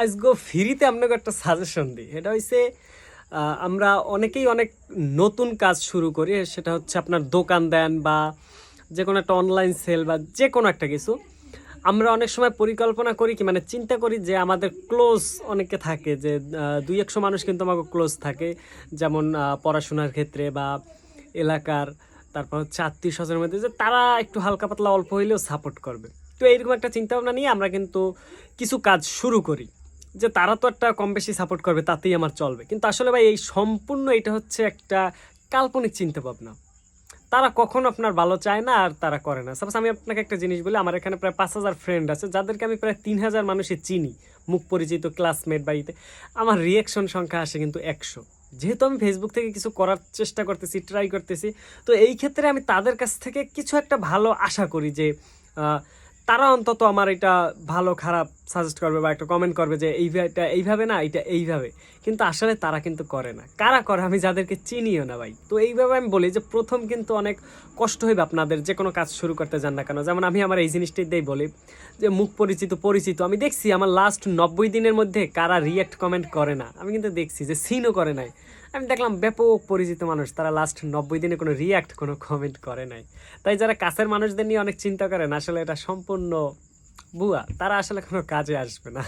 আজগো ফ্রিতে আপনাকে একটা সাজেশন দিই। এটা হইছে আমরা অনেকেই অনেক নতুন কাজ শুরু করি। সেটা হচ্ছে আপনার দোকান দেন বা যেকোনো একটা অনলাইন সেল বা যেকোনো একটা কিছু। আমরা অনেক সময় পরিকল্পনা করি কি মানে চিন্তা করি যে আমাদের ক্লোজ অনেকে থাকে যে ২-১০০ মানুষ কিন্তু আমাকে ক্লোজ থাকে। যেমন পড়াশোনার ক্ষেত্রে বা এলাকার, তারপর হচ্ছে আত্মীয়স্বজনের মধ্যে যে তারা একটু হালকা পাতলা অল্প হইলেও সাপোর্ট করবে। তো এইরকম একটা চিন্তাভাবনা নিয়ে আমরা কিন্তু কিছু কাজ শুরু করি। যে তারা তো একটা কম বেশি সাপোর্ট করবে তাতেই আমার চলবে। কিন্তু আসলে ভাই এই সম্পূর্ণ এটা হচ্ছে একটা কাল্পনিক চিন্তাভাবনা। তারা কখনো আপনার ভালো চায় না আর তারা করে না। সাপোজ আমি আপনাকে একটা জিনিস বলি, আমার এখানে প্রায় ৫,০০০ ফ্রেন্ড আছে যাদেরকে আমি প্রায় ৩,০০০ মানুষই চিনি। মুখ পরিচিত, ক্লাসমেট বা ইতে। আমার রিঅ্যাকশন সংখ্যা আসে কিন্তু ১০০। যেহেতু আমি ফেসবুক থেকে কিছু করার চেষ্টা করতেছি, ট্রাই করতেছি। তো এই ক্ষেত্রে আমি তাদের কাছ থেকে কিছু একটা ভালো আশা করি যে আ তারা অন্তত আমার এটা ভালো খারাপ সাজেস্ট করবে বা একটা কমেন্ট করবে যে এটা এইভাবে না, এটা এইভাবে। কিন্তু আসলে তারা কিন্তু করে না। কারা করে? আমি যাদেরকে চিনিও না ভাই। তো এইভাবে আমি বলি যে ১ম কিন্তু অনেক কষ্ট হইবে আপনাদের যেকোনো কাজ শুরু করতে যান না কেন। যেমন আমি আমার এই জিনিসটাই দিয়েই বলি যে মুখ পরিচিত আমি দেখছি আমার লাস্ট ৯০ দিনের মধ্যে কারা রিঅ্যাক্ট কমেন্ট করে না। আমি কিন্তু দেখছি যে সিনও করে নাই। আমি দেখলাম ব্যাপক পরিচিত মানুষ তারা লাস্ট ৯০ দিনে কোনো রিঅ্যাক্ট, কোনো কমেন্ট করে নাই। তাই যারা কাছের মানুষদের নিয়ে অনেক চিন্তা করেন আসলে এটা সম্পূর্ণ ভুয়া। তারা আসলে কোনো কাজে আসবে না।